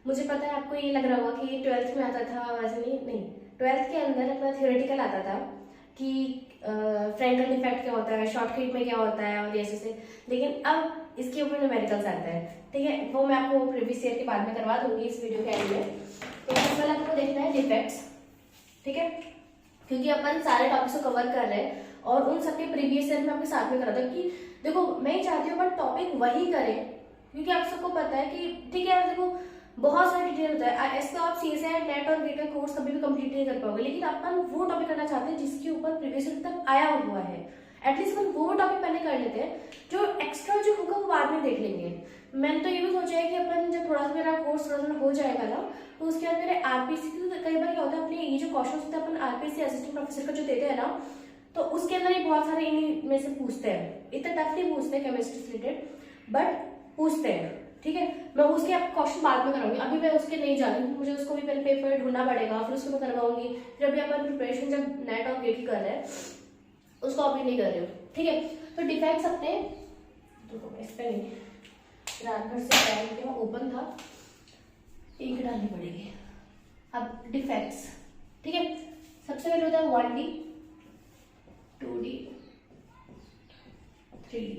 मुझे पता है आपको ये लग रहा होगा कि 12th में आता था, वैसे नहीं, 12th के अंदर अपना थियोरेटिकल आता था कि फ्रेंकल डिफेक्ट क्या होता है, शॉर्टकट में क्या होता है और ऐसे। लेकिन अब इसके ऊपर न्यूमेरिकल्स आता है, ठीक है। वो मैं आपको प्रीवियस ईयर के बाद में करवा दूंगी इस वीडियो के एंड में। तो सबसे पहले आपको देखना है डिफेक्ट्स, ठीक है, क्योंकि अपन सारे टॉपिक्स को कवर कर रहे हैं और उन सबके प्रीवियस ईयर में आपके साथ में करा था कि देखो मैं ही चाहती हूँ बट टॉपिक वही करें, क्योंकि आप सबको पता है कि ठीक है देखो बहुत सारा डिटेल होता है। ऐसे तो आप सीएसए नेट और वीटा कोर्स कभी भी कंप्लीट नहीं कर पाओगे, लेकिन अपन वो टॉपिक करना चाहते हैं जिसके ऊपर प्रीवियस ईयर तक आया हुआ है। एटलीस्ट अपन वो टॉपिक पहले कर लेते हैं, जो एक्स्ट्रा जो होगा वो बाद में देख लेंगे। मैंने तो ये भी सोचा है कि अपन जब थोड़ा सा मेरा कोर्स थोड़ा सा हो जाएगा ना, तो उसके बाद मेरे आरपीसी कई बार क्या होता है अपने ये जो क्वेश्चन होते हैं अपन आरपीसी असिस्टेंट प्रोफेसर का जो देते हैं ना, तो उसके अंदर ही बहुत सारे इन्हीं में से पूछते हैं। इतना टफ नहीं पूछते हैं केमिस्ट्री से रिलेटेड, बट पूछते हैं, ठीक है। मैं उसके आप क्वेश्चन बाद में कराऊंगी, अभी मैं उसके नहीं जा रही हूँ, मुझे उसको भी पहले पेपर ढूंढना पड़ेगा, फिर उसको मैं करवाऊंगी। फिर अभी अपन प्रिपरेशन जब नेट और गेट की कर रहे हैं उसको अभी नहीं कर रही हूँ, ठीक है। तो डिफेक्ट्स अपने इस पे नहीं, रात भर से टाइम के ओपन था, इंक डालनी पड़ेगी। अब डिफेक्ट्स, ठीक है, सबसे पहले होता है 1D 2D 3D,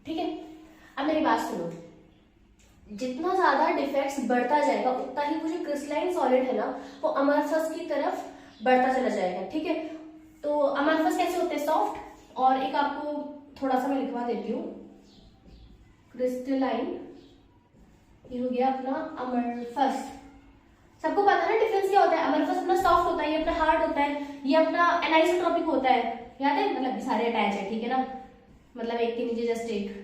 ठीक है। अब मेरी बात सुनो, जितना ज्यादा डिफेक्ट्स बढ़ता जाएगा उतना ही वो जो क्रिस्टलाइन सॉलिड है ना वो अमरफस की तरफ बढ़ता चला जाएगा, ठीक है। तो अमरफस कैसे होते हैं, सॉफ्ट, और एक आपको थोड़ा सा मैं लिखवा देती हूँ, क्रिस्टलाइन, ये हो गया अपना अमरफस। सबको पता है ना डिफरेंस क्या होता है, अमरफस अपना सॉफ्ट होता है, ये अपना हार्ड होता है, ये अपना एनाइसोट्रोपिक होता है, याद है, मतलब सारे अटैच है, ठीक है ना, मतलब एक के नीचे जस्ट एक,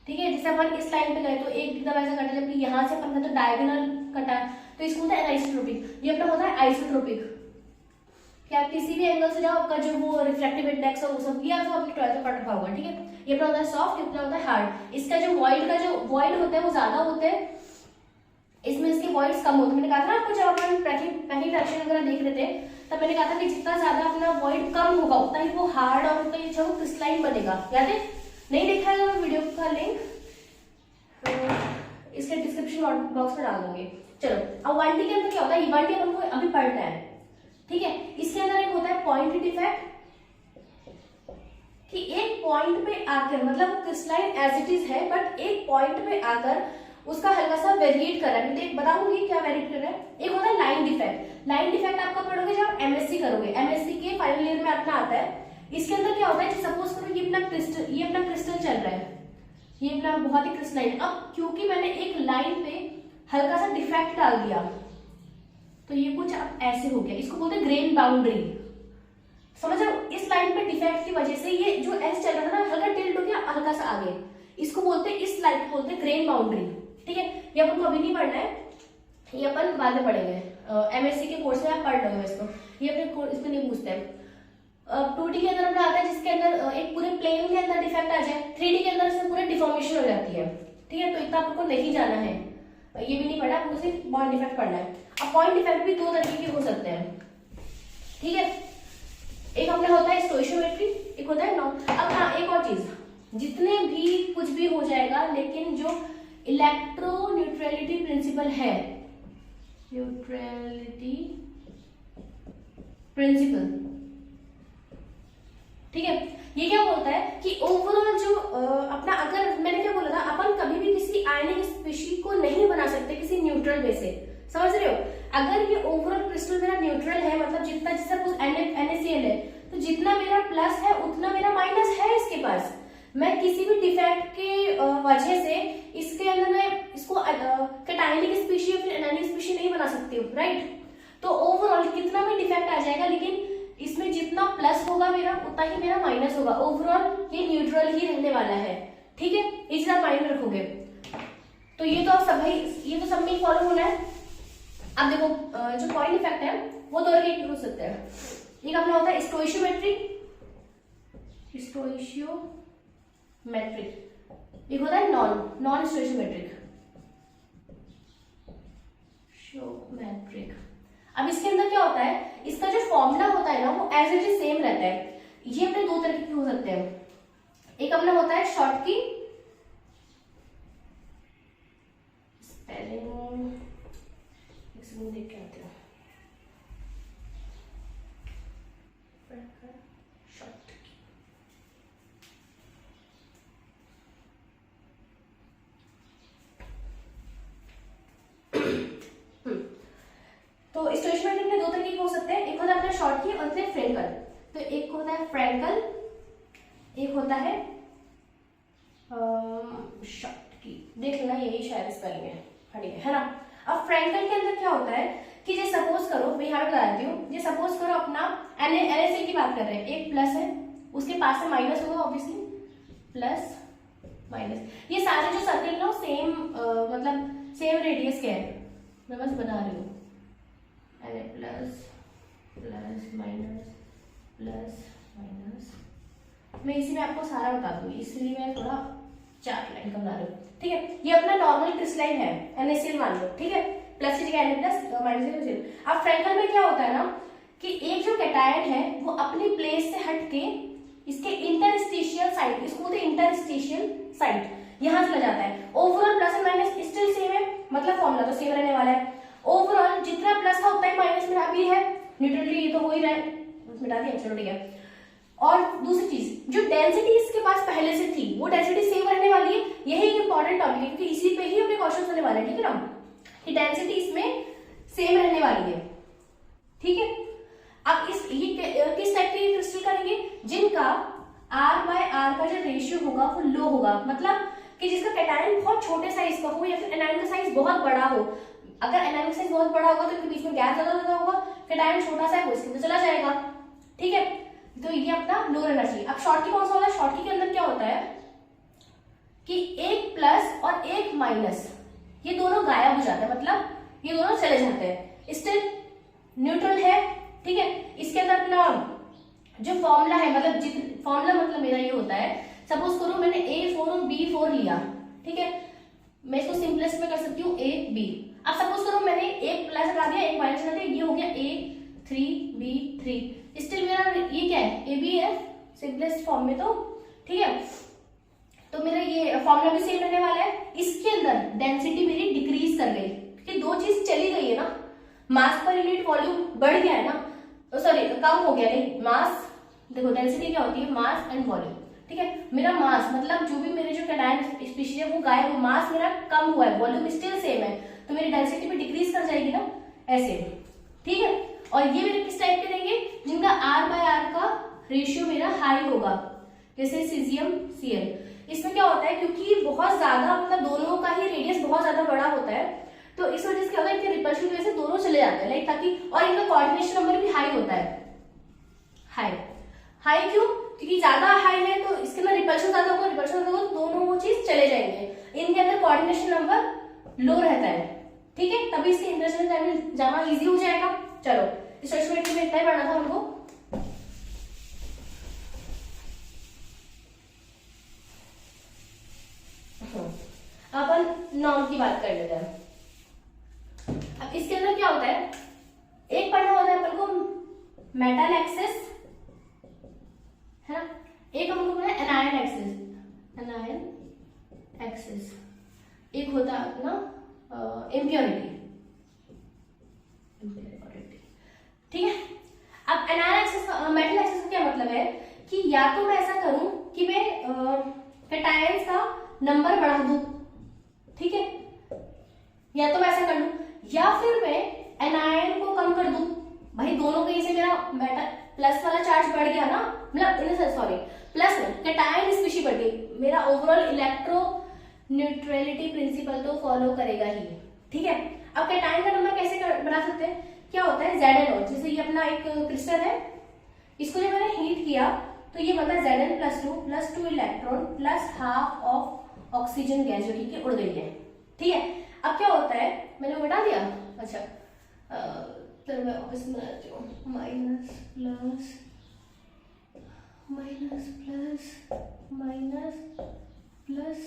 ठीक है। जैसे अपन इस लाइन पे गए तो एक दबा ऐसा कटा, जबकि यहाँ से अपन तो डायगोनल कटा, तो इसको होता है एनाइसोट्रोपिक, ये अपना होता है आइसोट्रोपिक, कि आप किसी भी एंगल से जाओ आपका जो वो रिफ्रैक्टिव इंडेक्स है वो सब ये आपको अपने 12th में पढ़ रखा होगा, ठीक है। ये अपना होता है सॉफ्ट, ये अपना होता है हार्ड। इसका जो वॉइड होता है वो ज्यादा होता है, इसमें इसके वॉइड्स कम होते हैं। मैंने कहा था ना आपको जब अपन पहली फ्रैक्शन वगैरह देख रहे थे तब मैंने कहा था कि जितना ज्यादा अपना वॉइड कम होगा उतना ही वो हार्ड और उतना ही अच्छा वो क्रिस्टलाइन बनेगा, याद है। नहीं देखा है तो मैं वीडियो का लिंक इसके डिस्क्रिप्शन बॉक्स में डाल दूंगी। चलो अब 1D के अंदर क्या होता है, 1D अपन को अभी पढ़ना है, ठीक है। इसके अंदर एक होता है पॉइंट डिफेक्ट, कि एक पॉइंट पे आकर, मतलब क्रिस्टलाइन एज इट इज है बट एक पॉइंट पे आकर उसका हल्का सा वेरिएट कर रहा है। मैं बताऊंगी क्या वेरिएट कर रहा है। एक होता है लाइन डिफेक्ट। लाइन डिफेक्ट आपका पढ़ोगे जब एमएससी करोगे, एमएससी के फाइनल ईयर में अपना आता है। इसके अंदर क्या होता है, सपोज करो ये अपना क्रिस्टल चल रहा है, ये अपना बहुत ही क्रिस्टलाइन। अब क्योंकि मैंने एक लाइन पे हल्का सा डिफेक्ट डाल दिया तो ये कुछ अब ऐसे हो गया, इसको बोलते हैं ग्रेन बाउंड्री, समझ रहे हो। इस लाइन पे डिफेक्ट की वजह से ये जो एस चल रहा था ना हल्का टिल्ट हो गया, हल्का सा आगे, इसको बोलते हैं, इस लाइन को बोलते हैं ग्रेन बाउंड्री, ठीक है। ये अपन को अभी नहीं पढ़ना है, ये अपन बाद में पढ़ेंगे, एमएससी के कोर्स में आप पढ़ लोगे इसको, ये अपने इसमें नहीं पूछते हैं। 2D के अंदर अपना आता है जिसके अंदर एक पूरे प्लेन के अंदर डिफेक्ट आ जाए, 3D के अंदर से पूरे डिफॉर्मेशन हो जाती है, ठीक है। तो इतना आपको नहीं जाना है, ये भी नहीं पढ़ा, आपको सिर्फ पॉइंट डिफेक्ट पढ़ना है। अब पॉइंट डिफेक्ट भी दो तरीके के हो सकते हैं, ठीक है। एक अपना होता है स्टोइशियोमेट्री, एक होता है नॉन। अब हाँ एक और चीज, जितने भी कुछ भी हो जाएगा लेकिन जो इलेक्ट्रोन्यूट्रलिटी प्रिंसिपल है, न्यूट्रलिटी प्रिंसिपल, ठीक है, ये क्या बोलता है कि ओवरऑल जो अपना, अगर मैंने क्या बोला था, अपन कभी भी किसी आयनिक स्पीशीज को नहीं बना सकते किसी न्यूट्रल में से, समझ रहे हो। अगर ये ओवरऑल क्रिस्टल मेरा न्यूट्रल है, मतलब जितना जैसे कुछ NaCl है, तो जितना मेरा प्लस है उतना मेरा माइनस है इसके पास। मैं किसी भी डिफेक्ट के वजह से इसके अंदर मैं इसको कैटायनिक स्पीशी या फिर एनायनिक स्पीशी नहीं बना सकती हूँ, राइट। तो ओवरऑल कितना भी डिफेक्ट आ जाएगा, लेकिन इसमें जितना प्लस होगा मेरा उतना ही मेरा माइनस होगा, ओवरऑल ये न्यूट्रल ही रहने वाला है, ठीक है। ये चीज आप माइंड रखोगे। तो ये तो आप सब भाई, ये तो सब में फॉलो होना है। अब देखो जो पॉइंट इफेक्ट है वो दो तरीके के हो सकते हैं। एक अपना होता है स्टोइशियोमेट्रिक, एक होता है नॉन स्टोइशियोमेट्रिक। अब इसके अंदर क्या होता है, इसका जो फॉर्मूला होता है ना वो एज इट इज सेम रहता है। ये अपने दो तरीके के हो सकते हैं। एक अपना होता है शॉर्टकी, स्पेलिंग एक देख के आते हो। शॉर्ट तो स्टोइचमेट्रिक में दो तरीके के हो सकते हैं, एक होता है अपना शॉर्ट की और दूसरे फ्रेंकल। तो एक होता है फ्रेंकल, एक होता है शॉर्ट की। देख लेना यही शायद स्पेलिंग है, हटिए है ना। अब फ्रेंकल के अंदर क्या होता है कि जैसे सपोज करो, मैं यहाँ बता देती हूँ, ये सपोज करो अपना NaCl की बात कर रहे हैं, एक प्लस है उसके पास से माइनस होगा ऑब्वियसली, प्लस माइनस, ये सारे जो सर्कल ना सेम मतलब सेम रेडियस के हैं, मैं बस बता रही हूँ। Na plus plus minus plus minus, मैं इसी में आपको सारा बता दूंगी इसलिए मैं थोड़ा चार लाइन का बता रही हूँ, ठीक है। ये अपना नॉर्मल क्रिस्टलाइन है, NaCl मान लो, ठीक है, प्लस की जगह Na प्लस माइनस -0। अब फ्रेंकल में क्या होता है ना कि एक जो कैटायन है वो अपनी प्लेस से हट के इसके इंटरस्टिशियल साइड, इसको बोलते हैं इंटरस्टिशियल साइड, यहां चला जाता है। Overall plus and minus still same है, मतलब फॉर्मूला तो सेम रहने वाला है। ओवरऑल जितना प्लस था उतना ही माइनस में भी है, न्यूट्रली ये तो हो ही रहा है, मिटा दिया, चलो ठीक है। और दूसरी चीज, जो डेंसिटी इसके पास पहले से थी वो डेंसिटी सेम रहने वाली है, यही इंपॉर्टेंट टॉपिक है क्योंकि इसी पे ही अपने क्वेश्चन होने वाले हैं, ठीक है ना, कि डेंसिटी इसमें सेम रहने वाली है, ठीक है। अब ये किस टाइप के क्रिस्टल करेंगे, जिनका R/R का जो रेशियो होगा वो लो होगा, मतलब कि जिसका कैटायन बहुत छोटे साइज का हो या फिर एनायन का साइज बहुत बड़ा हो। अगर एनायन का साइज बहुत बड़ा होगा तो इनके बीच में गैप ज्यादा होगा, कैटायन छोटा सा है वो इसके अंदर चला जाएगा, ठीक है। तो ये अपना लो रहना चाहिए। अब शॉर्ट की कौन सा होता है, शॉर्ट की के अंदर क्या होता है कि एक प्लस और एक माइनस ये दोनों गायब हो जाते हैं, मतलब ये दोनों चले जाते हैं, स्टिल न्यूट्रल है, ठीक है। इसके अंदर अपना जो फॉर्मूला है, मतलब फॉर्मूला मतलब मेरा ये होता है, सपोज करो मैंने A4 और B4 लिया, ठीक है, मैं इसको सिंपलेस्ट में कर सकती हूँ AB। अब सपोज करो मैंने एक प्लस हटा दिया एक माइनस हटा दिया, ये हो गया A3B3, स्टिल मेरा ये क्या है, AB है सिंपलेस्ट फॉर्म में, तो ठीक है। तो मेरा ये फॉर्मूला भी सेम रहने वाला है। इसके अंदर डेंसिटी मेरी डिक्रीज कर गई क्योंकि दो चीज चली गई है ना, मास पर यूनिट वॉल्यूम बढ़ गया है ना, सॉरी कम हो गया, नहीं मास, देखो डेंसिटी क्या होती है, मास एंड वॉल्यूम, ठीक है। मेरा मास मतलब जो भी मेरे जो कैटायन स्पीशीज है वो गायब है, मास मेरा कम हुआ है, वॉल्यूम स्टिल सेम है, तो मेरी डेंसिटी भी डिक्रीज कर जाएगी ना, ऐसे, ठीक है। और ये मेरे किस टाइप के देंगे, जिनका R/R का रेशियो मेरा हाई होगा, जैसे सीजियम Cl। इसमें क्या होता है, क्योंकि बहुत ज्यादा मतलब दोनों का ही रेडियस बहुत ज्यादा बड़ा होता है, तो इस वजह से क्या होता है, इनके रिपल्शन की वजह से दोनों चले जाते हैं, लाइक ताकि, और इनका कोऑर्डिनेशन नंबर भी हाई होता है, हाई क्यों, क्योंकि ज्यादा हाई है तो इसके अंदर रिपल्शन ज्यादा होगा, तो दोनों वो चीज चले जाएंगे, इनके अंदर कोऑर्डिनेशन नंबर लो रहता है, ठीक है, तभी इसके इंटरनेशनल जाना इजी हो जाएगा। चलो स्टोइचमेट्री में इतना ही पढ़ना था हमको। अपन नॉर्म की बात कर लेते हैं। अब इसके अंदर क्या होता है, एक पढ़ना होता है अपन को मेटल एक्सिस, है ना, एक हमको पढ़ना है एनायन एक्सिस, एक होता है अपना इम्प्योरिटी, ठीक है। अब एनायन एक्सिस मेटल एक्सिस का क्या मतलब है कि या तो मैं ऐसा करूं कि मैं कैटायंस का नंबर बढ़ा दूं, ठीक है, या तो मैं ऐसा कर लूं, या फिर मैं एनायन को कम कर दूं। भाई दोनों के से मेरा मेटल प्लस वाला चार्ज बढ़ गया ना, मतलब सॉरी प्लस में कैटायन स्पीशीज बढ़ गई, मेरा ओवरऑल इलेक्ट्रो न्यूट्रलिटी प्रिंसिपल तो फॉलो करेगा ही, ठीक है। अब कैटायन का नंबर कैसे बना सकते हैं, क्या होता है Zn, जैसे ये अपना एक क्रिस्टल है, इसको जब मैंने हीट किया तो ये बनता है Zn plus 2 electron plus half of oxygen gas जो कि उड़ गई है, ठीक है। अब क्या होता है, मैंने बता दिया, अच्छा चलो मैं वापस बनाती हूँ, minus plus minus plus minus plus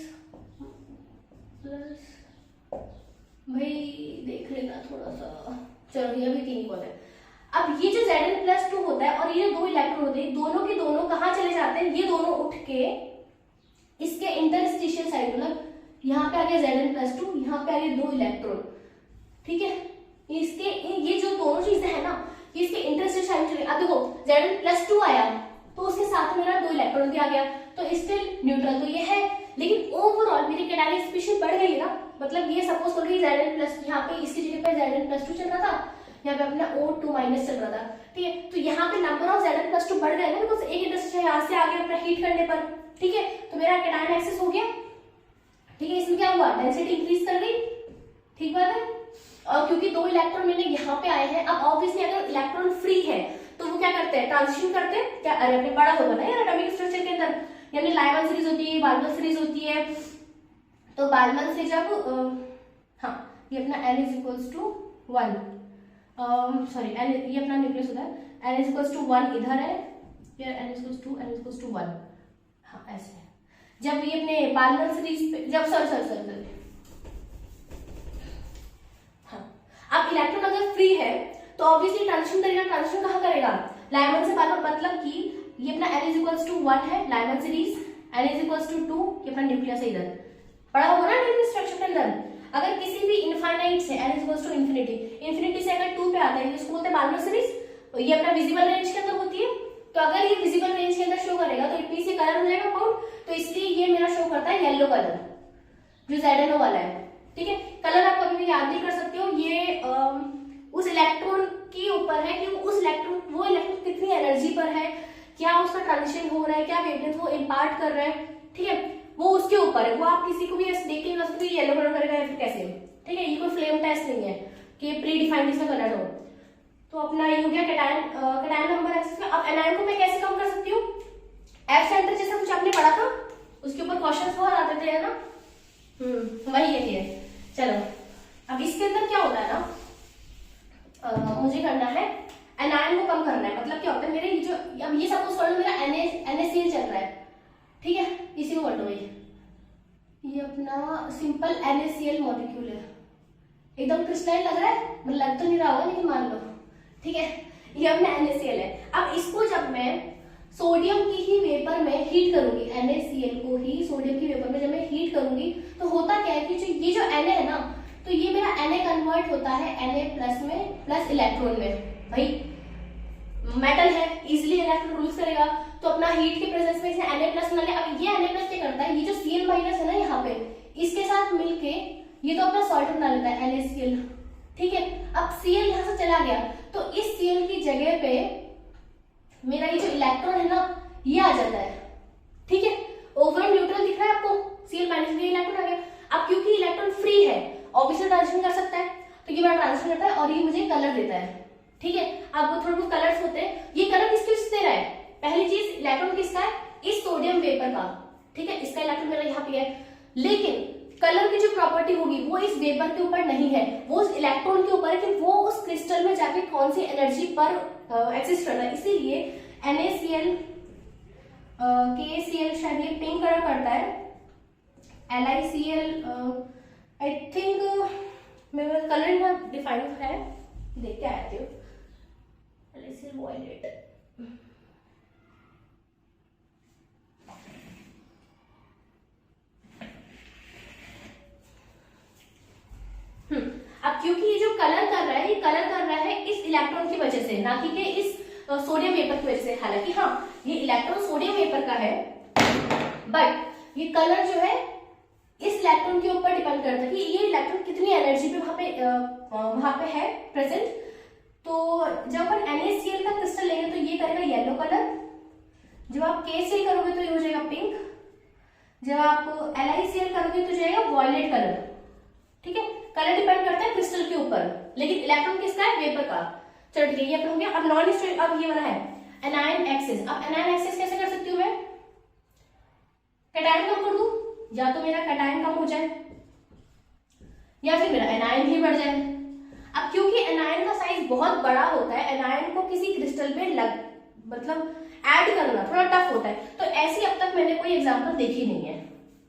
plus, भाई देख लेना थोड़ा सा, चलो ये भी तीन बहुत है। अब ये जो Zn+2 होता है और ये जो दो इलेक्ट्रॉन होते हैं, दोनों के दोनों कहाँ चले जाते हैं, ये दोनों उठ के इसके इंटरस्टिशियल साइड, मतलब यहाँ पे आ गया Zn+2, यहाँ पे आ गया 2 इलेक्ट्रॉन, ठीक है। इसके ये जो दोनों चीजें है ना, ये इसके इंटरस्टेट साइन चले। अब देखो Zn+2 आया तो उसके साथ मेरा 2 इलेक्ट्रॉन भी आ गया, तो स्टिल न्यूट्रल तो ये है, लेकिन ओवरऑल मेरी कैटायनिक स्पीशीज बढ़ गई ना। मतलब ये सपोज करो कि Zn+, यहाँ पे इसकी जगह पे Zn+2 चल रहा था, यहाँ पे अपना O2- चल रहा था, ठीक है। तो यहाँ पे नंबर ऑफ Zn+2 बढ़ गए ना, बिकॉज एक इंटरस्टेट यहाँ से आगे अपना हीट करने पर, ठीक है। तो मेरा कैटायन एक्सेस हो गया, ठीक है। इसमें क्या हुआ, डेंसिटी इंक्रीज कर गई, ठीक बात है। और क्योंकि 2 इलेक्ट्रॉन मेरे यहाँ पे आए हैं, अब ऑब्वियसली अगर इलेक्ट्रॉन फ्री है तो वो क्या करते हैं, ट्रांजिशन करते हैं क्या, अरे अपने बड़ा होगा ना यार एटॉमिक स्ट्रक्चर के अंदर, यानी लाइमन सीरीज होती है, बाल्मर सीरीज होती है। तो बाल्मर से जब ये अपना N=1, सॉरी ये अपना न्यूक्लियस होता है, N=1 इधर है, फिर N=1, हाँ ऐसे है। जब ये अपने बाल्मर सीरीज पे जब सॉरी अब इलेक्ट्रॉन अगर फ्री है तो ऑब्वियसली ट्रांजिशन करेगा, ट्रांजिशन कहाँ करेगा, लाइमन से बाल्मर, मतलब कि ये अपना N=1 है लाइमन सीरीज, N=2 ये अपना न्यूक्लियस है, इधर पड़ा होगा ना न्यूक्लियस स्ट्रक्चर के अंदर। अगर किसी भी इनफाइनाइट से N=∞, इंफिनिटी से अगर 2 पे आता है इसको बोलते हैं बाल्मर सीरीज, ये अपना विजिबल रेंज के अंदर होती है। तो अगर ये विजिबल रेंज के अंदर शो करेगा तो इतनी से कलर हो जाएगा फाउंड, तो इसलिए ये मेरा शो करता है येलो कलर जो ZnO वाला है, ठीक है। कलर आप कभी भी याद नहीं कर सकते हो, ये उस इलेक्ट्रॉन के ऊपर है कि वो इलेक्ट्रॉन कितनी एनर्जी पर है, क्या उसका ट्रांजिशन हो रहा है, क्या वेवलेंथ वो इम्पार्ट कर रहा है, ठीक है, वो उसके ऊपर है। वो आप किसी को भी ऐसे देख के बता सकते हो येलो कलर करेगा या फिर कैसे, ठीक है। ये कोई फ्लेम टेस्ट नहीं है कि प्री डिफाइंड इसका कलर हो। तो अपना ये हो गया कैटायन नंबर एक्सेस में। अब एनायन को मैं कैसे कम कर सकती हूँ, एफ सेंटर जैसा कुछ आपने पढ़ा था, उसके ऊपर क्वेश्चंस बहुत आते थे, है ना, वही यही है। चलो अब इसके अंदर क्या होता है ना, मुझे करना है एनायन को कम करना है। मतलब क्या होता है मेरे जो, अब ये सपोज कर लो मेरा NaCl चल रहा है, ठीक है, इसी को कर लो, ये अपना सिंपल NaCl मॉलिक्यूल है, एकदम क्रिस्टलाइन लग रहा है, मतलब लग तो नहीं रहा होगा लेकिन मान लो, ठीक है, ये अपना NaCl है। अब इसको जब मैं सोडियम की ही वेपर में हीट करूंगी, NaCl को ही सोडियम की वेपर में जब मैं हीट करूंगी तो होता क्या है कि ये जो Na है ना, तो ये मेरा Na कन्वर्ट होता है Na+ में प्लस इलेक्ट्रॉन में। भाई मेटल है, इजिली इलेक्ट्रॉन रूल्स करेगा, तो अपना हीट के प्रेजेंस में इसे Na+ बना ले। अब ये Na+ क्या करता है, ये जो Cl- है ना यहाँ पे, इसके साथ मिलके ये तो अपना सॉल्ट बना लेता है NaCl, ठीक है। अब Cl यहाँ से चला गया तो इस Cl की जगह पे मेरा ये जो इलेक्ट्रॉन है ना ये आ जाता है, ठीक है। ओवरऑल न्यूट्रल दिख रहा है आपको, Cl- ये इलेक्ट्रॉन आ गया। अब क्योंकि इलेक्ट्रॉन फ्री है ऑब्वियसली ट्रांजिशन कर सकता है, तो ये मेरा ट्रांजिशन करता है और ये मुझे कलर देता है, ठीक है। अब थोड़े बहुत कलर्स होते हैं, ये कलर किसके दे रहा है, पहली चीज इलेक्ट्रॉन किसका है, इस सोडियम वेपर का, ठीक है, इसका इलेक्ट्रॉन मेरा यहाँ पे है। लेकिन कलर की जो प्रॉपर्टी होगी वो इस वेपर के ऊपर नहीं है, वो उस इलेक्ट्रॉन के ऊपर है कि वो उस क्रिस्टल में जाके कौन सी एनर्जी पर एग्जिस्ट कर रहा है। इसीलिए NaCl KCl शायद ये पिंक कलर करता है, LiCl आई थिंक मेरा कलर यहाँ डिफाइन है, देख के आती हूँ, LiCl वॉयलेट, अब क्योंकि ये जो कलर कर रहा है, ये कलर कर रहा है इस इलेक्ट्रॉन की वजह से, ना कि इस सोडियम वेपर की वजह से। हालांकि हाँ ये इलेक्ट्रॉन सोडियम वेपर का है, बट ये कलर जो है इस इलेक्ट्रॉन के ऊपर डिपेंड करता है कि ये इलेक्ट्रॉन कितनी एनर्जी पे वहां पे है प्रेजेंट। तो जब अपन NaCl का क्रिस्टल लेंगे तो ये करेगा येलो कलर, जब आप KCl करोगे तो ये हो जाएगा पिंक, जब आप LiCl करोगे तो जाएगा वॉयलेट कलर, ठीक है। कलर डिपेंड करता है क्रिस्टल के ऊपर, लेकिन इलेक्ट्रॉन किसका है, वेपर का। चलो ठीक है, ये अपना हो गया। अब नॉन स्टेबल, अब ये वाला है एनायन एक्सेस। अब एनायन एक्सेस कैसे कर सकती हूँ मैं, कैटायन कम कर दूं, या तो मेरा कैटायन कम हो जाए या फिर मेरा एनायन ही बढ़ जाए। अब क्योंकि एनायन का साइज बहुत बड़ा होता है, एनायन को किसी क्रिस्टल पे मतलब ऐड करना थोड़ा टफ होता है, तो ऐसी अब तक मैंने कोई एग्जांपल देखी नहीं है,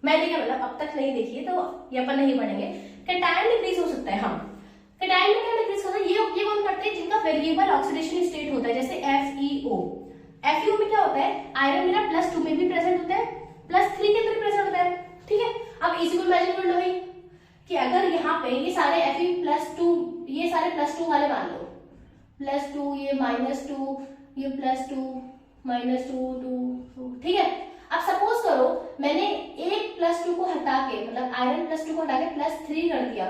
मैंने क्या मतलब अब तक नहीं देखी है, तो ये अपन नहीं पढ़ेंगे। कैटायन डिक्रीज हो सकता है, हम कैटायन में क्या डिक्रीज होता है, ये कौन करते हैं, जिनका वेरिएबल ऑक्सीडेशन स्टेट होता है, जैसे FeO। FeO में क्या होता है, आयरन मेरा +2 में भी प्रेजेंट होता है, +3 के अंदर भी प्रेजेंट होता है, ठीक है, अब इसी को इमेजिन कर लो भाई कि अगर यहाँ पे ये सारे Fe +2, ये सारे +2 वाले मान लो, +2, ये -2, ये +2, -2, 2, ठीक है। अब सपोज करो मैंने एक +2 को हटा के, मतलब आयरन +2 को हटा के +3 कर दिया,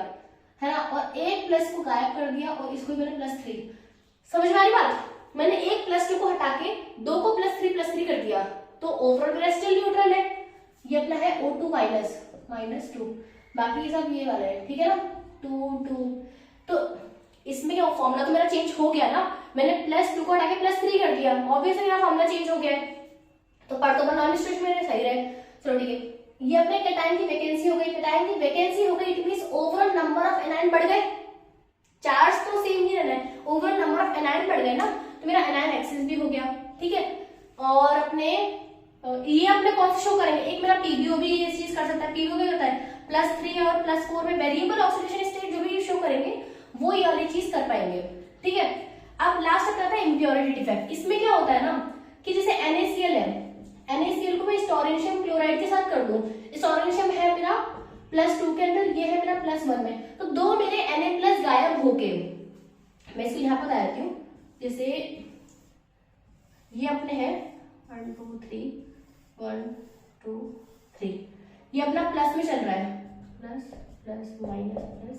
है ना, और एक प्लस को गायब कर दिया और इसको मैंने +3, समझ में आ रही बात? मैंने एक +2 को हटा के 2 को +3 कर दिया, तो ओवरऑल मेरा स्टिल न्यूट्रल है। ये अपना है O2 -2, बाकी ये सब ये वाला है, ठीक है ना, 2 2। तो इसमें क्या फॉर्मूला तो मेरा चेंज हो गया ना, मैंने +2 को हटा के +3 कर दिया, ऑब्वियसली मेरा फॉर्मूला चेंज हो गया है। तो पर नॉन स्ट्रेच मेरे सही रहे, चलो ठीक है। ये अपने कैटायन की वैकेंसी हो गई, कैटायन की वैकेंसी हो गई, it means overall number of anion बढ़ गए, चार्ज तो सेम ही रहना है, ओवरऑल नंबर ऑफ एनायन बढ़ गए ना, तो मेरा एनायन एक्सिस भी हो गया, ठीक है। और अपने ये अपने कौन से शो करेंगे, एक मेरा पीबीओ भी ये चीज कर सकता है, पीबीओ क्या होता है +3 और +4 में वेरिएबल ऑक्सीडेशन स्टेट जो भी शो करेंगे वो ये वाली चीज कर पाएंगे, ठीक है। अब लास्ट अपना था इम्प्योरिटी डिफेक्ट। इसमें क्या होता है ना कि जैसे NaCl है, NaCl को मैं स्टोरेशियम क्लोराइड के साथ कर दूं, स्टोरेशियम है मेरा +2 के अंदर, ये है मेरा +1 में, तो दो मेरे Na+ गायब होके, मैं इसको यहाँ पर बताती हूँ, जैसे ये अपने हैं 1 2 3 1 2 3, ये अपना प्लस में चल रहा है, plus plus minus plus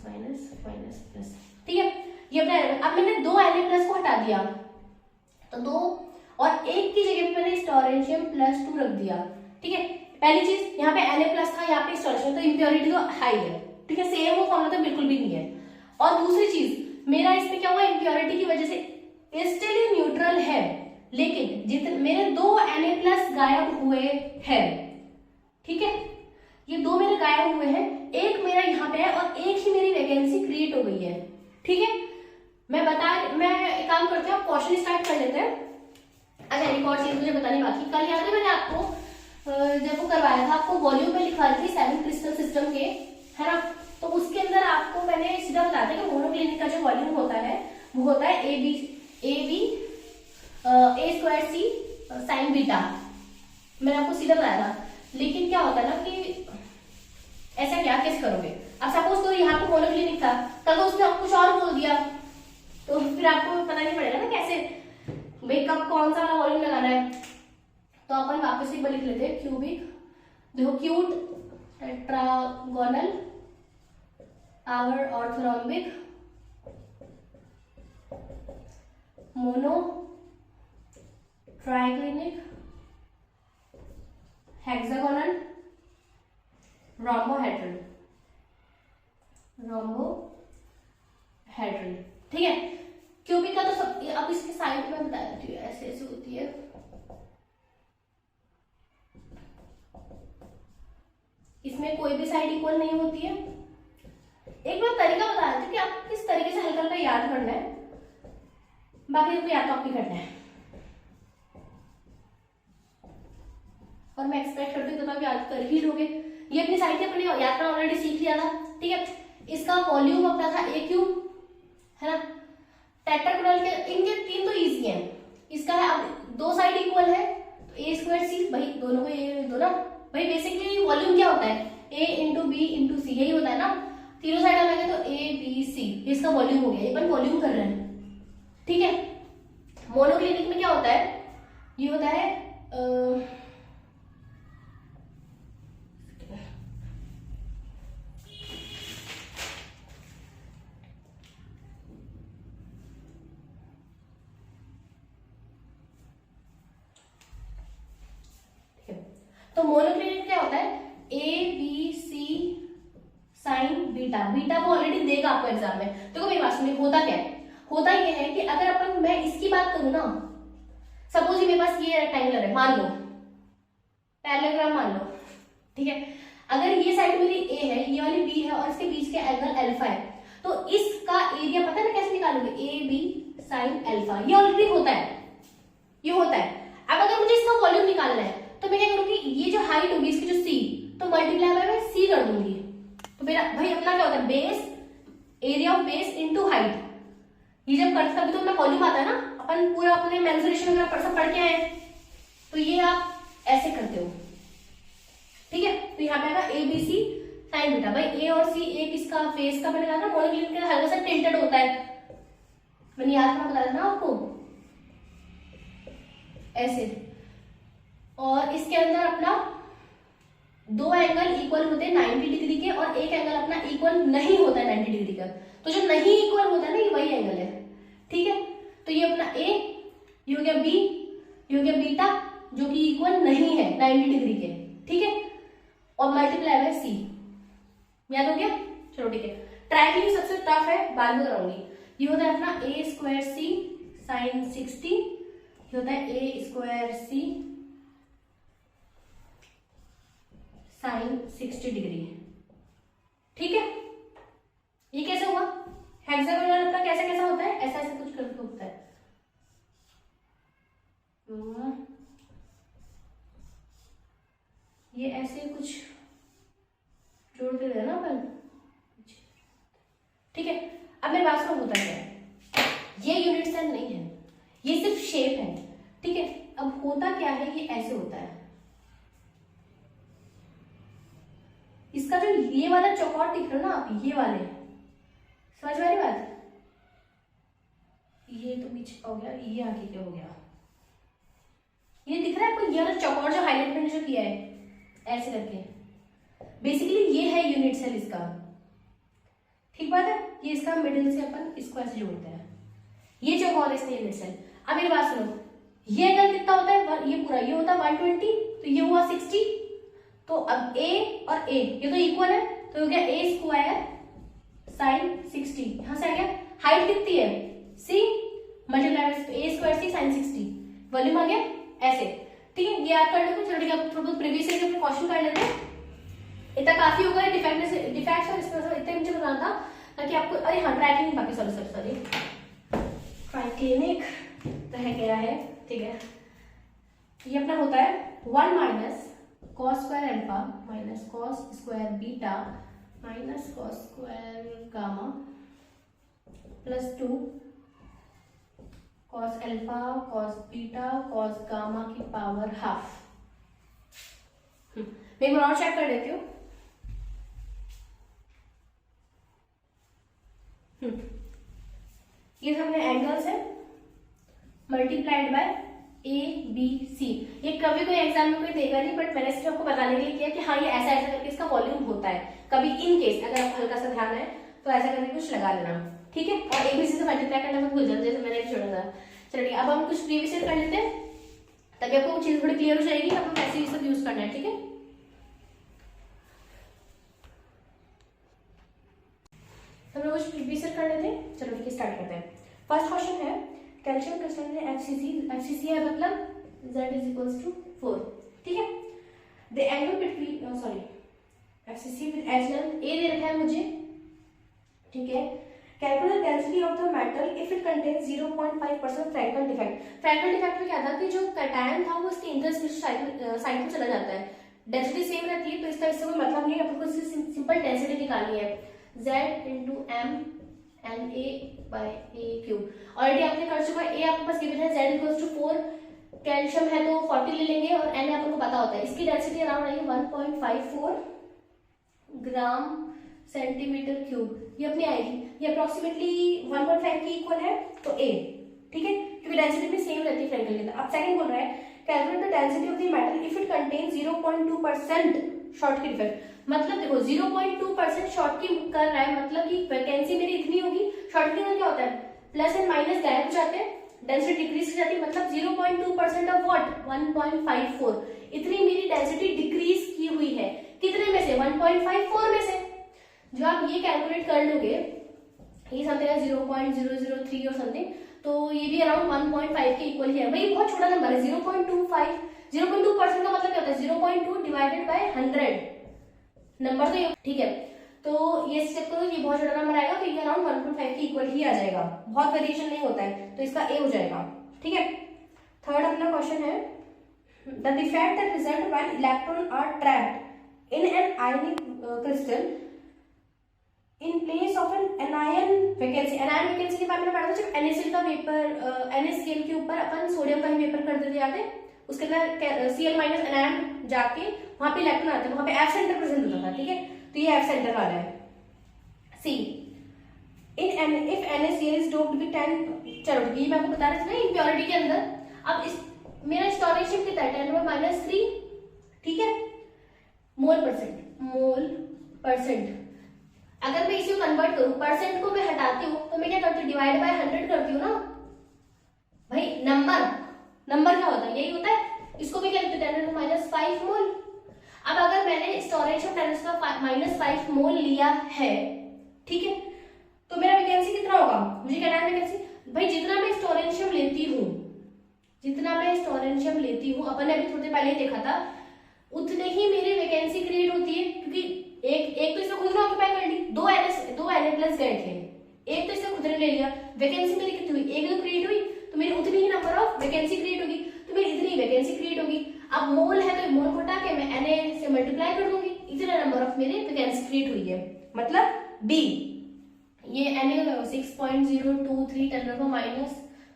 minus minus plus, ठीक है। ये अपना, अब मैंने 2 Na+ को हटा दिया, तो 2 और 1 की जगह पे मैंने स्टोरेशियम +2 रख दिया, ठीक है। पहली चीज यहाँ पे Na+ था, यहाँ पे स्टोरेशियम, तो इम्प्योरिटी तो हाई है, ठीक है, सेम वो फॉर्मूला तो बिल्कुल भी नहीं है। और दूसरी चीज मेरा इसमें क्या हुआ, इम्प्योरिटी की वजह से स्टिल न्यूट्रल है, लेकिन जितने मेरे 2 Na+ गायब हुए हैं, ठीक है, ये 2 मेरे गायब हुए हैं, एक मेरा यहाँ पे है और एक ही मेरी वैकेंसी क्रिएट हो गई है, ठीक है। मैं एक काम करते हैं, क्वेश्चन स्टार्ट कर लेते हैं। अच्छा, एक और चीज मुझे बतानी बाकी, कल याद है मैंने आपको जब वो करवाया था, आपको वॉल्यूम में लिखवा थी 7 क्रिस्टल सिस्टम के, है ना, तो उसके अंदर आपको मैंने सीधा बताया था कि मोनोक्लिनिक का जो वॉल्यूम होता है वो होता है A²C sin बीटा, मैंने आपको सीधा बताया था। लेकिन क्या होता है ना कि ऐसा क्या कैसे करोगे, अब सपोज करो यहाँ पे मोनोक्लिनिक था, कल उसने आपको कुछ और बोल दिया, तो फिर आपको पता नहीं पड़ेगा ना कैसे भाई कब कौन सा वॉल्यूम लगाना है। तो अपन वापस एक बार लिख लेते हैं, क्यूबिक, देखो cute tetragonal our orthorhombic mono triclinic hexagonal rhombohedral, ठीक है। क्यूबिक का तो सब, अब इसके साइड में बता देती हूँ, ऐसे ऐसे होती है, इसमें कोई भी साइड इक्वल नहीं होती है। एक बार तरीका बता देती हूँ कि आप किस तरीके से हल्का हल्का याद करना है, बाकी आपको याद तो आपकी करना है, और मैं एक्सपेक्ट करती हूँ तो आप याद कर ही लोगे। ये अपनी साइड से अपने याद करना ऑलरेडी सीख लिया था, ठीक है। इसका वॉल्यूम अपना था A3, है ना, टेट्रागोनल के इनके 3 तो इजी हैं, इसका है, अब 2 साइड इक्वल है तो A²C, भाई दोनों को ये दो ना, भाई बेसिकली वॉल्यूम क्या होता है, A × B × C, यही होता है ना, तीनों साइड अलग है तो ABC, इसका वॉल्यूम हो गया, ये अपन वॉल्यूम कर रहे हैं, ठीक है। मोनोक्लिनिक में क्या होता है, ये होता है तो मोनोक्लिनिक क्या होता है, ABC साइन बीटा, बीटा वो ऑलरेडी देगा आपको एग्जाम में। देखो मेरी बात सुनिए, होता क्या है, होता ये है कि अगर अपन, मैं इसकी बात करूं ना, सपोज मेरे पास ये रेक्टेंगुलर है, मान लो पैरेललोग्राम मान लो, ठीक है। अगर ये साइड मेरी A है, ये वाली B है, और इसके बीच के एंगल अल्फा है, तो इसका एरिया पता है कैसे निकालोगे, AB साइन अल्फा, ये ऑलरेडी होता है, ये होता है। अब अगर मुझे इसका वॉल्यूम निकालना है तो मैं क्या करूंगी, ये जो हाइट होगी इसकी जो C, तो मल्टीप्लाई बाय मैं C कर दूंगी, तो मेरा भाई अपना क्या होता है, base, area of base into height, ये जब करते तभी तो अपना वॉल्यूम आता है ना, अपन पूरा अपने मेंसुरेशन वगैरह सब पढ़ के आए, तो ये आप ऐसे करते हो, ठीक है, तो यहाँ पे आएगा ABC साइन बीटा। भाई A और C एक इसका फेस का मैंने कहा था मोनोक्लिनिक का हल्का सा टिल्टेड होता है, मैंने याद करना बता देना आपको ऐसे। और इसके अंदर अपना दो एंगल इक्वल होते हैं 90 डिग्री के, और एक एंगल अपना इक्वल नहीं होता है 90 डिग्री का। तो जो नहीं इक्वल होता है ना, ये वही एंगल है। ठीक है, तो ये अपना A, ये हो गया B, ये हो गया बीटा, जो कि इक्वल नहीं है 90 डिग्री के। ठीक है, और मल्टीप्लाई बाय C। याद हो गया? चलो ठीक है। ट्रायंगल सबसे टफ है, बाद में कराऊंगी। ये होता है अपना A स्क्वायर C साइन 60, ये होता है A square C sine 60 degree. ठीक है, ये कैसे हुआ? हेक्सागोनल अपना कैसा कैसा होता है, ऐसा ऐसा कुछ करके होता है। ये ऐसे कुछ जोड़ के देना अपन। ठीक है, अब मेरे पास में होता क्या है, ये यूनिट सेल नहीं है, ये सिर्फ शेप है। ठीक है, अब होता क्या है, ये ऐसे होता है। इसका जो ये वाला चौकोर दिख रहा है ना आप, ये वाले, समझ में आ रही बात? ये तो बीच हो गया, ये आगे क्या हो गया, ये दिख रहा है आपको, ये वाला चौकोर जो हाईलाइट मैंने जो किया है ऐसे करके, बेसिकली ये है यूनिट सेल इसका। ठीक बात है, ये इसका मिडिल से अपन इसको ऐसे जोड़ते हैं, ये चौकोर इसका यूनिट सेल। अब मेरी बात सुनो, ये एंगल कितना होता है, ये पूरा ये होता है 120, तो ये हुआ 60। तो अब A और A ये तो इक्वल है, तो हो गया A स्क्वायर साइन 60। यहां से आ गया, हाइट कितनी है C multiply A square C sine 60, volume आ गया ऐसे। ठीक है, ये याद कर लो। चलो ठीक है, थोड़ा बहुत प्रीवियस ईयर के क्वेश्चन कर लेते हैं, इतना काफी होगा। डिफेक्ट्स और इसमें इतना मुझे बताना था ताकि आपको, अरे हाँ ट्राइक्लिनिक, बाकी सॉरी ट्राइक्लिनिक रह गया है। ठीक है, ये अपना होता है 1 minus cos square alpha minus cos square beta minus cos square gamma plus 2 cos alpha cos beta cos gamma की पावर हाफ। मैं एक बार और चेक कर लेती हूँ। ये हमने एंगल्स है मल्टीप्लाइड बाय ABC। ये कभी कोई एग्जाम में कोई देगा नहीं, बट मैंने सिर्फ आपको बताने के लिए किया कि हाँ ये ऐसा ऐसा करके इसका वॉल्यूम होता है। कभी इन केस अगर आप हल्का सा ध्यान है तो ऐसा करके कुछ लगा लेना। ठीक है, और ABC से मल्टीप्लाई करना मत भूल जाना, जैसे मैंने छोड़ा था। चलिए अब हम कुछ प्रीवियस ईयर कर लेते हैं ताकि आपको चीज थोड़ी क्लियर हो जाएगी। अब हम ऐसे ही सब यूज करना है। ठीक है, हम लोग कुछ प्रीवियस ईयर कर लेते हैं। चलो ठीक है, स्टार्ट करते हैं। फर्स्ट क्वेश्चन है कैल्शियम क्रिस्टल में FCC है मतलब Z = 4। ठीक है, the angle between FCC with edge length A दे रखा है मुझे। ठीक है, calculate density of the metal if it contains 0.5% Frenkel defect. Frenkel defect में क्या था कि जो कैटायन था वो इसके इंटरस्पेशियल साइड में चला जाता है, डेंसिटी सेम रहती है, तो इसका इससे कोई मतलब नहीं है। आपको सिंपल डेंसिटी निकालनी है, Z × M Na/A³ ऑलरेडी आपने कर चुका है। A आपके पास गिवन है, Z = 4, कैल्शियम है तो 40 ले लेंगे, और Na आपको पता होता है। इसकी डेंसिटी अराउंड आई है 1.54 ग्राम सेंटीमीटर क्यूब, ये अपनी आएगी। ये अप्रोक्सीमेटली 1.5 की इक्वल है, तो A। ठीक है, क्योंकि डेंसिटी भी सेम रहती है फ्रैंकल के अंदर। अब सेकंड बोल रहा है calculate the density of the metal if it contains 0.2% short की डिफेक्ट। मतलब देखो 0.2% शॉर्ट की कर रहा है, मतलब कि वैकेंसी मेरी इतनी होगी। शॉर्ट की क्या होता है, प्लस एंड माइनस गायब हो जाते हैं, डेंसिटी डिक्रीज हो जाती है। मतलब 0.2% ऑफ व्हाट 1.54, इतनी मेरी डेंसिटी डिक्रीज की हुई है। कितने में से 1.54 में से। जो आप ये कैलकुलेट कर लोगे, ये समथिंग है 0.003 और समथिंग, तो ये भी अराउंड 1.5 के इक्वल ही है। भाई बहुत छोटा नंबर है 0.25। 0.2% का मतलब क्या होता है, 0.2 डिवाइडेड बाय 100 नंबर। तो ठीक है, तो ये चेक करो, ये बहुत छोटा नंबर आएगा, तो ये अराउंड 1.5 के इक्वल ही आ जाएगा, बहुत वेरिएशन नहीं होता है, तो इसका A हो जाएगा। ठीक है, थर्ड अपना क्वेश्चन है the defect that result when electron are trapped in an ionic crystal in place of an anion vacancy. Anion vacancy के बारे में पढ़ा था जब NaCl का वेपर NaCl के ऊपर अपन सोडियम का ही वेपर कर देते, याद है? उसके अंदर Cl- एनायन जाके वहां पे इलेक्ट्रॉन आते हैं, वहां पे एफ सेंटर प्रेजेंट होता था, ठीक है, तो ये एफ सेंटर वाला है। See if NaCl is doped with 10, चलो ये मैं आपको बता रहा था ना इम्प्योरिटी के अंदर। अब इस मेरा स्टोरेज शिफ्ट कितना है 10⁻³ ठीक है, मोल परसेंट। अगर मैं इसी को कन्वर्ट करूं, परसेंट को मैं हटाती हूँ तो मैं क्या करती हूँ, डिवाइड बाय 100 करती हूँ ना भाई। नंबर क्या होता है, यही होता है, इसको भी क्या लिखते हैं 10⁻5 मोल। अब अगर मैंने स्टोरेज ऑफ 10⁻5 मोल लिया है, ठीक है, तो मेरा वैकेंसी कितना होगा, मुझे क्या है वैकेंसी भाई, जितना मैं स्टोरेंशियम लेती हूँ, अपन ने अभी थोड़ी देर पहले ही देखा था, उतने ही मेरी वैकेंसी क्रिएट होती है, क्योंकि एक तो इसमें खुद ने ऑक्यूपाई कर ली, दो Na+ गए थे, एक तो इसने खुद ने ले लिया, वैकेंसी मेरी कितनी हुई, एक तो क्रिएट हुई, तो मेरी उतनी ही नंबर ऑफ वैकेंसी क्रिएट होगी, तो मेरी इतनी वैकेंसी क्रिएट होगी। अब मोल है तो मोल को हटा के मैं Na से मल्टीप्लाई कर दूंगी, इतना नंबर ऑफ मेरी वैकेंसी क्रिएट हुई है, मतलब बी। ये Na 6.023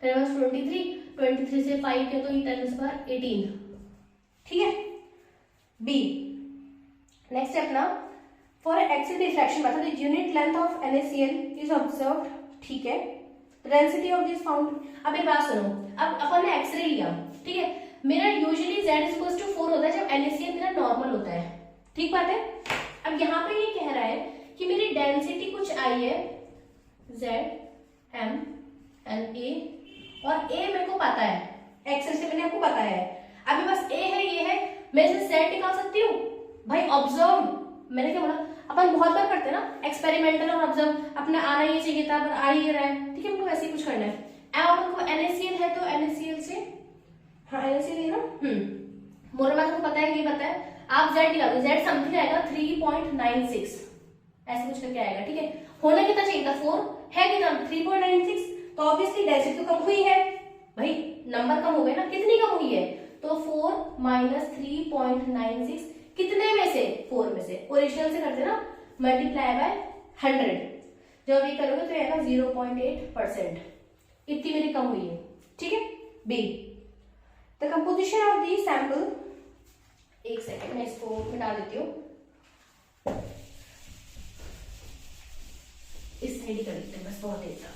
10⁻23 से 5 के तो ये 10⁻18 ठीक है, बी। नेक्स्ट स्टेप ना, for axial diffraction method the unit length of NaCl is observed, ठीक है, डेंसिटी ऑफ दिस फाउंड। अब एक बात सुनो, अब अपन ने एक्सरे लिया, ठीक है, मेरा यूजुअली Z = 4 होता है जब NaCl मेरा नॉर्मल होता है, ठीक बात है। अब यहाँ पे ये कह रहा है कि मेरी डेंसिटी कुछ आई है Z M N A, और A मेरे को पता है, एक्सेल से मैंने आपको बताया है, अभी बस A है, ये है, मैं इसे Z निकाल सकती हूँ भाई। ऑब्जर्व मैंने क्या बोला, अपन बहुत बार करते हैं ना एक्सपेरिमेंटल और ऑब्जर्व, अपना आना ये चाहिए था पर आ ही रहा है, ठीक है, हमको वैसे ही कुछ करना है। अब हमको NaCl है तो NaCl से, हाँ NaCl है ना, मोरल मैथ को पता है, ये पता है, आप Z निकालो, Z समथिंग आएगा 3.96 ऐसे कुछ करके आएगा, ठीक है। होना कितना चाहिए था 4, है कितना 3.96, तो ऑब्वियसली डेंसिटी तो कम हुई है भाई, नंबर कम हो गए ना, कितनी कम हुई है, तो 4 - 3.96 कितने में से, 4 में से, ओरिजिनल से करते ना, मल्टीप्लाई बाय 100, जब ये करोगे तो आएगा 0.8%, इतनी मेरी कम हुई है, ठीक है। Be the composition of the sample, एक सेकेंड मैं इसको मिटा देती हूँ, इस साइड ही कर देते हैं बस, बहुत देर तक।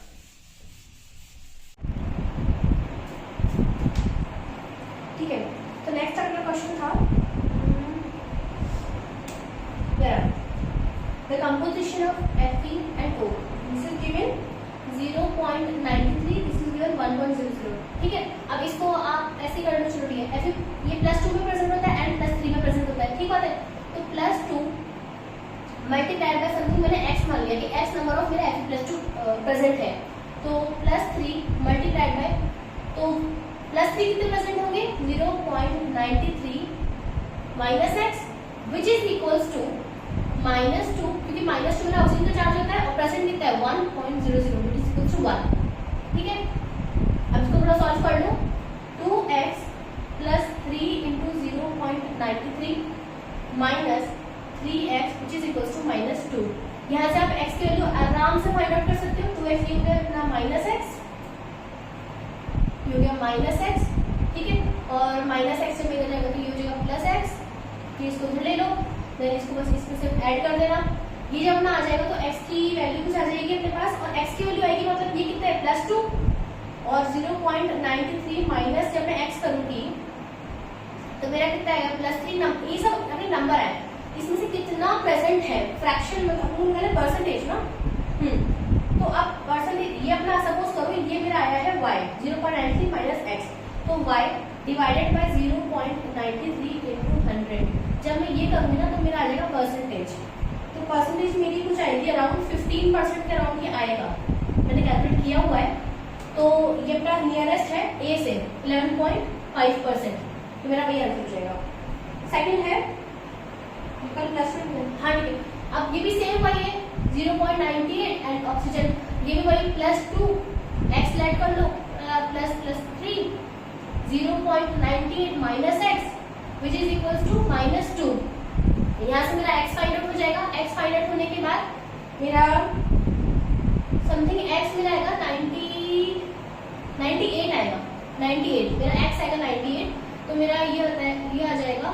ठीक है, तो नेक्स्ट अगला क्वेश्चन था, the composition of Fe and O, this is given 0.93, this is given 1.00, ठीक है। अब इसको आप ऐसे करना शुरू किया, Fe ये +2 में प्रेजेंट होता है एंड +3 में प्रेजेंट होता है, ठीक बात है, तो +2 मल्टीप्लाई बाय समथिंग, मैंने x मान लिया कि x नंबर ऑफ मेरा Fe+2 प्रेजेंट है, तो +3 मल्टीप्लाई बाय, तो +3 कितने प्रेजेंट होंगे 0.93 minus x which is equals to -2, क्योंकि -2 मेरा ऑक्सीजन का चार्ज होता है और प्रेजेंट कितना है 1.00 विच इज इक्वल्स टू 1, ठीक है। अब इसको थोड़ा सॉल्व कर लो, 2x + 3 × 0.93 minus 3x which is equals to -2। यहाँ से आप x की वैल्यू आराम से फाइंड आउट कर सकते हो, 2x ये हो गया अपना -x, ये हो गया -x, ठीक है, और -x से मिल जाएगा तो ये हो जाएगा +x, ये इसको फिर ले लो, देन इसको बस इसमें से ऐड कर देना, ये जब ना आ जाएगा तो x की वैल्यू कुछ आ जाएगी अपने पास, और x की वैल्यू आएगी मतलब ये कितना है +2, और 0.93 माइनस जब मैं x करूंगी तो मेरा कितना आएगा +3, ये सब अपने नंबर है, इसमें से कितना प्रेजेंट है, फ्रैक्शन में मैंने परसेंटेज ना, तो अब परसेंटेज ये अपना सपोज करो ये मेरा आया है y 0.93 माइनस x, तो y डिवाइडेड बाय 0.93 × 100, जब मैं ये करूंगी ना तो मेरा आ जाएगा परसेंटेज, तो परसेंटेज मेरी कुछ आएगी अराउंड 15% के अराउंड ये आएगा, मैंने कैलकुलेट किया हुआ है, तो ये अपना नियरेस्ट है a से 11.5%, तो मेरा वही आंसर हो जाएगा। सेकंड है हाँ ठीक है, अब ये भी सेम वही है 0.98 एंड ऑक्सीजन ये भी वही +2, x ऐड कर लो +3, 0.98 minus x which is equals to -2, यहाँ से मेरा x फाइंड आउट हो जाएगा, x फाइंड आउट होने के बाद मेरा समथिंग x मिला आएगा 98 आएगा, 98 मेरा x आएगा 98, तो मेरा ये होता है, ये आ जाएगा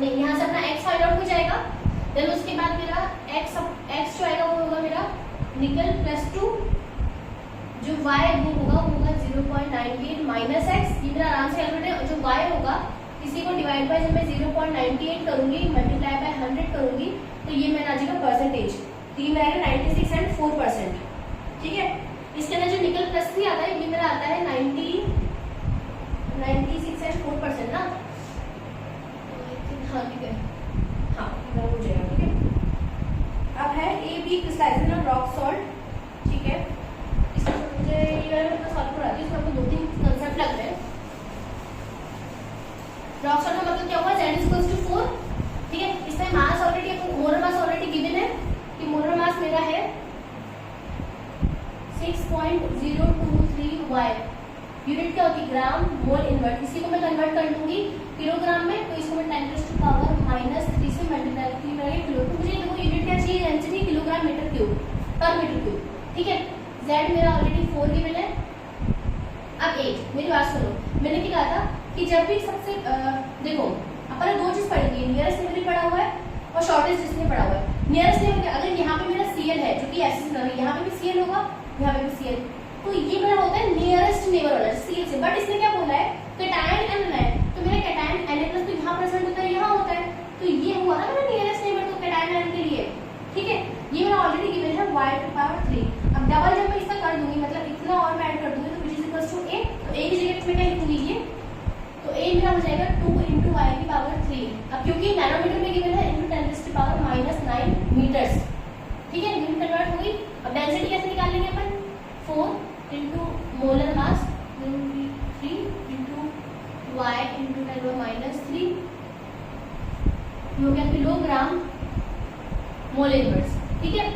नहीं, यहाँ से अपना x फाइंड आउट हो जाएगा। देन उसके बाद मेरा x जो आएगा वो होगा मेरा निकल प्लस 2, जो y वो होगा 0.98 माइनस x। ये मेरा आराम से कैलकुलेट है। जो y होगा इसी को डिवाइड बाय जब मैं 0.98 करूंगी मल्टीप्लाई बाय 100 करूंगी तो ये मेरा आ जाएगा परसेंटेज। तो ये मेरा आएगा 96 एंड 4%। ठीक है, इसके अंदर जो निकल प्लस 3 आता है ये मेरा आता है 96 एंड 4% ना। हाँ ठीक है, हाँ हो जाएगा। ठीक है, अब है AB crystallization of rock salt. ठीक है, इसमें मुझे ये सॉल्व कराती हूँ। इसमें आपको 2-3 कंसेप्ट लग रहे हैं। रॉक सॉल्ट का मतलब क्या हुआ, Z इक्वल्स टू 4। ठीक है, इसमें mass already molar mass already given है कि मोलर मास मेरा है 6.023 Y। यूनिट क्या होती है, ग्राम मोल इनवर्ट। इसी को मैं कन्वर्ट कर लूंगी किलोग्राम में, तो इसको मैं 10 टू पावर -3 से मल्टीप्लाई करूंगी किलो। तो मुझे देखो यूनिट क्या चाहिए, डेंसिटी किलोग्राम मीटर क्यूब पर मीटर क्यूब। ठीक है, Z मेरा ऑलरेडी 4 गिवन है। अब 8, मेरी बात सुनो, मैंने क्या कहा था कि जब भी सबसे देखो अपन दो चीज पढ़ेंगे, नियरेस्ट नेबर पढ़ा हुआ है और शॉर्टेस्ट डिस्टेंस पढ़ा हुआ है। नियरेस्ट नेबर अगर यहाँ पे मेरा CL है जो कि ऐसे यहाँ पे भी CL होगा, यहाँ पे भी CL, तो ये मेरा होता है नियरेस्ट नेबर वाला CL से। बट इसने क्या बोला है, कैटायन एंड एनायन, तो मेरा कैटायन Na प्लस तो यहाँ प्रेजेंट होता है, यहाँ होता है, तो ये हुआ ना मेरा नियरेस्ट नेबर तो कैटायन एनायन के लिए। ठीक है, ये मेरा ऑलरेडी गिवन है y⁻3। अब डबल जब मैं इसका कर दूंगी, मतलब इतना और मैं ऐड कर दूंगी तो which is equals to a। तो a की जगह पे क्या लिखूंगी ये, तो a मेरा हो जाएगा 2 × y⁻3। अब क्योंकि नैनोमीटर में गिवन है × 10⁻⁹ मीटर्स। ठीक है, यूनिट कन्वर्ट होगी। अब डेंसिटी कैसे निकाल लेंगे अपन, 4 × मोलर मास 3 × y × 10⁻³ हो गया किलोग्राम मोल इनवर्स। ठीक है,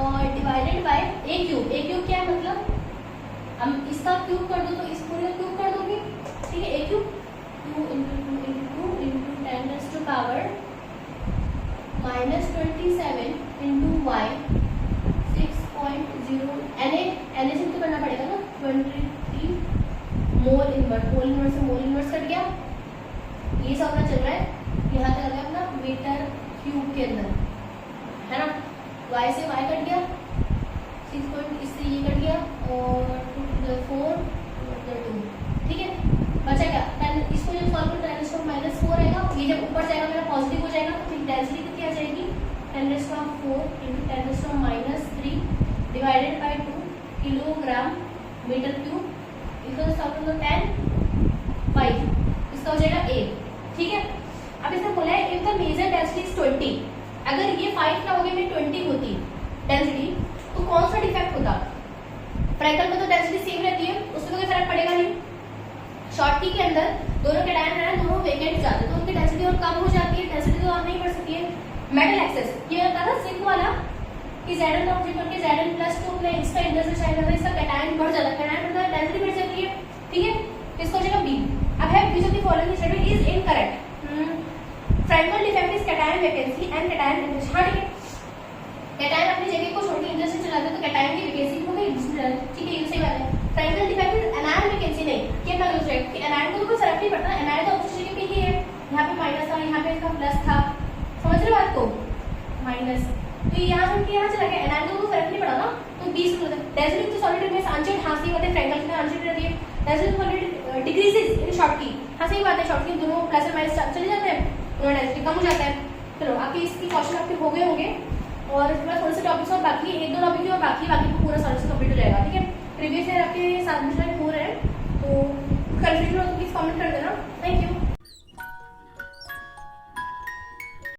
और divided by a cube. a cube क्या है, मतलब हम इसका क्यूब कर दो तो इस पूरे का क्यूब कर दोगे। ठीक है, a क्यूब 2 × 2 × 10⁻⁻27 × y 6.0 Na से तो करना पड़ेगा ना, 23 मोल इनवर्स से मोल इनवर्स कट गया। ये सब अपना चल रहा है, यहाँ तक आ गया अपना मीटर क्यूब के अंदर, है ना। y से y कट गया, 6 इससे ये कट गया और 4 2। ठीक है, बचा क्या 10। इसको जब सॉल्व करो 10⁻⁻4 आएगा। ये जब ऊपर जाएगा मेरा पॉजिटिव हो जाएगा तो फिर डेंसिटी कितनी आ जाएगी, 10⁻⁴ × 10⁻³ divided by 2 kilogram metre cube. इसको सॉल्व करो 10/5, इसका हो जाएगा a। ठीक है, अब इसने बोला है if the major density is 20, अगर ये 5 ना होगी मैं 20 होती डेंसिटी तो कौन सा डिफेक्ट होता। फ्रैक्टल में तो डेंसिटी सेम रहती है, उसमें कोई फर्क पड़ेगा नहीं। शॉर्टकी के अंदर दोनों कैटायन है, दोनों वेकेंट जाते हैं तो उनकी डेंसिटी और कम हो जाती है, डेंसिटी तो और नहीं बढ़ सकती है। मेटल एक्सेस ये होता था सिंक वाला कि Zn का ऑब्जेक्ट करके Zn प्लस टू अपने इसका इंडर से चाहे करता, इसका कैटायन बढ़ जाता है, कैटायन बढ़ता है डेंसिटी बढ़ जाती है। ठीक है, इसको हो जाएगा B। अब है which of the following statement is incorrect. Frenkel defect is cation vacancy and cation इंडर। हाँ ठीक है, कैटायन अपनी जगह को छोड़ के इंडर से चलाते तो कैटायन की वैकेंसी हो गई। ठीक है, ये सही बात है। Fractal defect is anion vacancy नहीं, ये क्या लॉजिक है कि एनायन को तो कोई फर्क नहीं पड़ता, एनायन तो उस जगह पे ही है, यहाँ पे माइनस था, यहाँ पे इसका प्लस था, समझ रहे बात को, माइनस तो यहाँ से यहाँ चला गया, एनायन को फर्क नहीं पड़ा ना, तो 20 को डेंसिटी तो सॉलिड में अनचेंज हाँ सही बात है, फ्रैक्टल में अनचेंज रहती है, density solid decreases in short की। हाँ सही बात है, शॉर्ट की दोनों प्लस और माइनस चले जाते हैं, दोनों डेंसिटी कम हो जाता है। चलो आपके इसकी क्वेश्चन आपके हो गए होंगे और इसके बाद थोड़े से टॉपिक्स और बाकी 1-2 टॉपिक और बाकी पूरा सॉल्यूशन कंप्लीट हो जाएगा। ठीक है, प्रीवियस ईयर आपके 7 मिनट हो रहे हैं, तो कंफ्यूजन हो तो प्लीज कमेंट कर देना। Thank you.